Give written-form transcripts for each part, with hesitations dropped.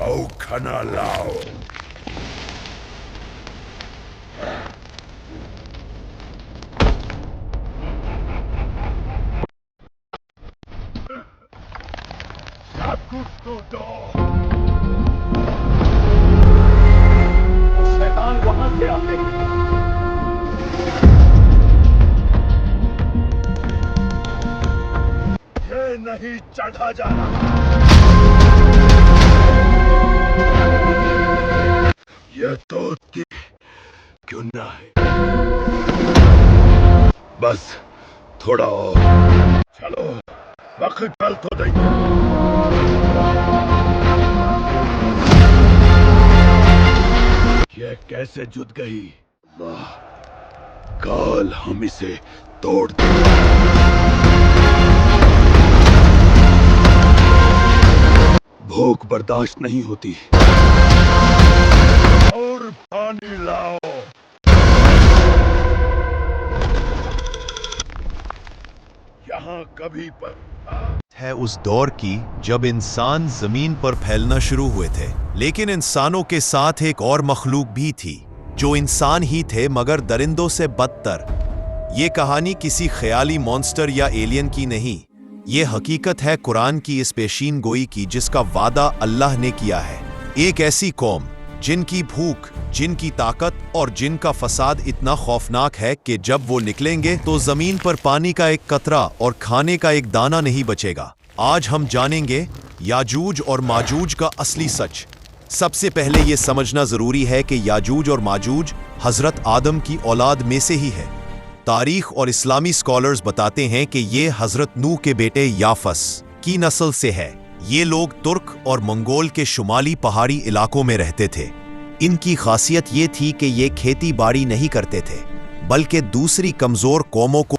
आओ खाना लाओ। सब कुछ तो दो। शैतान वहां से आते हैं। ये नहीं चढ़ा जा रहा। ये तो क्यों ना है। बस थोड़ा और। चलो वक्त चल तो देंगे। ये कैसे जुट गई? अल्लाह, कल हम इसे तोड़ देंगे। भूख बर्दाश्त नहीं होती। और पानी लाओ। यहाँ कभी पर है उस दौर की जब इंसान जमीन पर फैलना शुरू हुए थे, लेकिन इंसानों के साथ एक और मखलूक भी थी जो इंसान ही थे मगर दरिंदों से बदतर। ये कहानी किसी ख्याली मॉन्स्टर या एलियन की नहीं, ये हकीकत है कुरान की इस पेशीन गोई की जिसका वादा अल्लाह ने किया है। एक ऐसी कौम जिनकी भूख, जिनकी ताकत और जिनका फसाद इतना खौफनाक है कि जब वो निकलेंगे तो जमीन पर पानी का एक कतरा और खाने का एक दाना नहीं बचेगा। आज हम जानेंगे याजूज और माजूज का असली सच। सबसे पहले ये समझना जरूरी है कि याजूज और माजूज हजरत आदम की औलाद में से ही है। तारीख और इस्लामी स्कॉलर्स बताते हैं कि ये हजरत नूह के बेटे याफस की नस्ल से है। ये लोग तुर्क और मंगोल के शुमाली पहाड़ी इलाकों में रहते थे। इनकी खासियत ये थी कि ये खेती बाड़ी नहीं करते थे, बल्कि दूसरी कमजोर कौमों को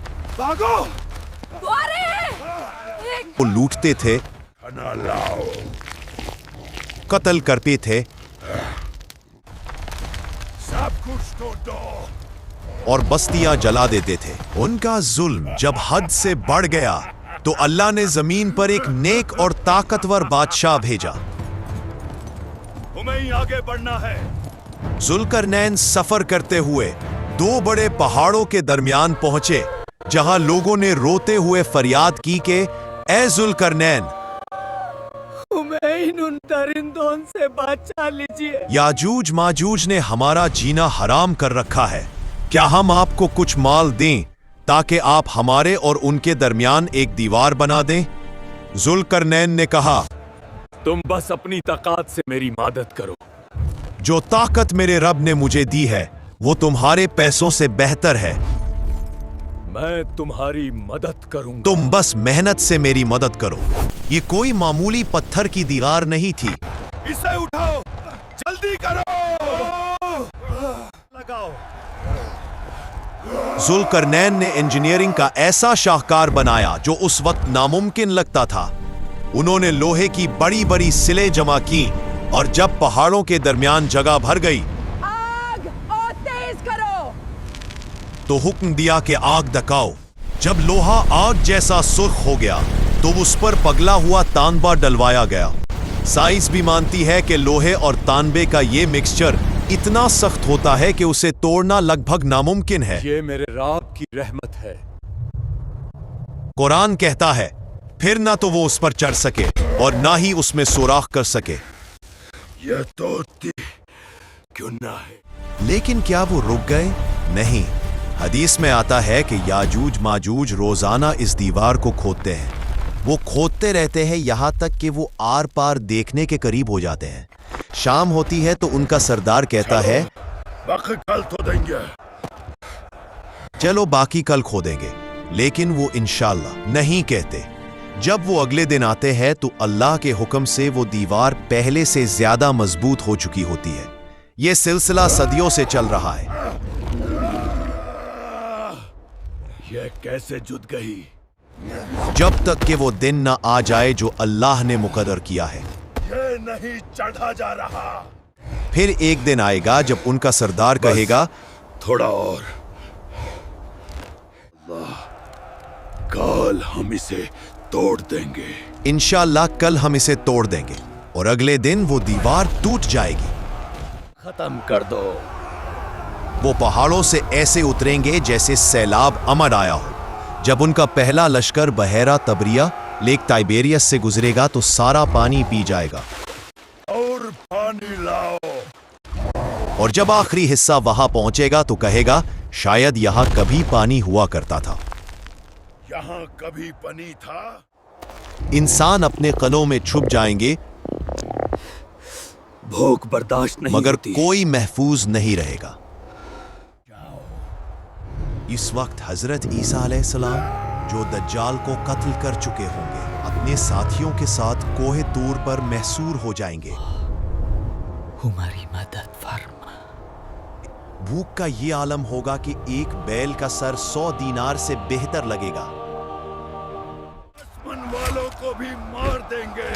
लूटते थे, कत्ल करते थे सब कुछ तो दो। और बस्तियां जला देते थे। उनका जुल्म जब हद से बढ़ गया तो अल्लाह ने जमीन पर एक नेक और ताकतवर बादशाह भेजा। तुम्हें ही आगे बढ़ना है। जुल्करनैन सफर करते हुए दो बड़े पहाड़ों के दरमियान पहुंचे, जहां लोगों ने रोते हुए फरियाद की कि ए जुल्करनैन, हमें इन उन दरिंदों से बचा लीजिए। याजूज माजूज ने हमारा जीना हराम कर रखा है। क्या हम आपको कुछ माल दें ताकि आप हमारे और उनके दरमियान एक दीवार बना दें? जुल्करनैन ने कहा, तुम बस अपनी ताकत से मेरी मदद करो। जो ताकत मेरे रब ने मुझे दी है वो तुम्हारे पैसों से बेहतर है। मैं तुम्हारी मदद करूंगा। तुम बस मेहनत से मेरी मदद करो। ये कोई मामूली पत्थर की दीवार नहीं थी। इसे उठाओ, जल्दी करो। लगाओ। जुल्करनैन ने इंजीनियरिंग का ऐसा शाहकार बनाया जो उस वक्त नामुमकिन लगता था। उन्होंने लोहे की बड़ी बड़ी सिलें जमा की और जब पहाड़ों के दरमियान जगह भर गई, आग और तेज करो। तो हुक्म दिया कि आग दकाओ। जब लोहा आग जैसा सुर्ख हो गया तो उस पर पगला हुआ तांबा डलवाया गया। साइंस भी मानती है कि लोहे और तांबे का ये मिक्सचर इतना सख्त होता है कि उसे तोड़ना लगभग नामुमकिन है। ये मेरे रब की रहमत है। कुरान कहता है, फिर ना तो वो उस पर चढ़ सके और ना ही उसमें सुराख कर सके। ये तो क्यों ना है। लेकिन क्या वो रुक गए? नहीं। हदीस में आता है कि याजूज माजूज रोजाना इस दीवार को खोदते हैं। वो खोदते रहते हैं यहां तक कि वो आर पार देखने के करीब हो जाते हैं। शाम होती है तो उनका सरदार कहता है, वक्त कल तो देंगे। चलो बाकी कल खोदेंगे। लेकिन वो इंशाल्लाह नहीं कहते। जब वो अगले दिन आते हैं तो अल्लाह के हुक्म से वो दीवार पहले से ज्यादा मजबूत हो चुकी होती है। ये सिलसिला सदियों से चल रहा है। ये कैसे जुट गई? जब तक कि वो दिन न आ जाए जो अल्लाह ने मुकद्दर किया है। ये नहीं चढ़ा जा रहा। फिर एक दिन आएगा जब उनका सरदार कहेगा, थोड़ा और। अल्लाह, कल हम इसे तोड़ देंगे। इंशाल्लाह कल हम इसे तोड़ देंगे। और अगले दिन वो दीवार टूट जाएगी। खत्म कर दो। वो पहाड़ों से ऐसे उतरेंगे जैसे सैलाब अमर आया हो। जब उनका पहला लश्कर बहेरा तबरिया लेक टाइबेरियस से गुजरेगा तो सारा पानी पी जाएगा। और पानी लाओ। और जब आखिरी हिस्सा वहां पहुंचेगा तो कहेगा, शायद यहां कभी पानी हुआ करता था। यहाँ कभी पानी था? इंसान अपने कलों में छुप जाएंगे, भूख बर्दाश्त नहीं मगर होती। कोई महफूज नहीं रहेगा। इस वक्त हजरत ईसा अलैहिस्सलाम, जो दज्जाल को कत्ल कर चुके होंगे, अपने साथियों के साथ कोहे तूर पर महसूर हो जाएंगे। हमारी मदद फरमा। भूख का ये आलम होगा कि एक बैल का सर 100 दीनार से बेहतर लगेगा। मन वालों को भी मार देंगे।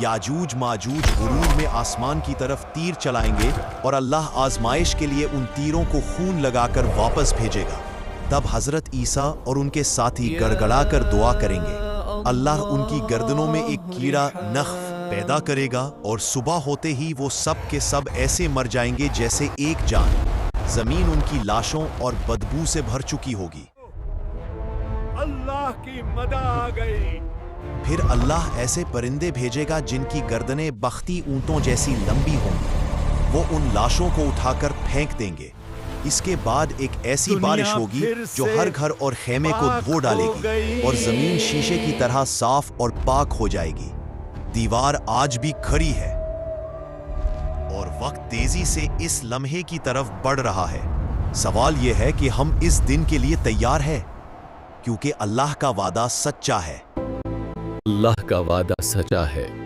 याजूज माजूज गुरूर में आसमान की तरफ तीर चलाएंगे और अल्लाह आजमाइश के लिए उन तीरों को खून लगाकर वापस भेजेगा। तब हजरत ईसा और उनके साथी गड़गड़ाकर दुआ करेंगे। अल्लाह उनकी गर्दनों में एक कीड़ा नख्फ पैदा करेगा और सुबह होते ही वो सब के सब ऐसे मर जाएंगे जैसे एक जान। जमीन उनकी लाशों और बदबू से भर चुकी होगी। अल्लाह की मदद आ गई। फिर अल्लाह ऐसे परिंदे भेजेगा जिनकी गर्दनें बख्ती ऊंटों जैसी लंबी होंगी। वो उन लाशों को उठाकर फेंक देंगे। इसके बाद एक ऐसी बारिश होगी जो हर घर और खेमे को धो डालेगी और जमीन शीशे की तरह साफ और पाक हो जाएगी। दीवार आज भी खड़ी है और वक्त तेजी से इस लम्हे की तरफ बढ़ रहा है। सवाल यह है कि हम इस दिन के लिए तैयार हैं, क्योंकि अल्लाह का वादा सच्चा है। अल्लाह का वादा सच्चा है।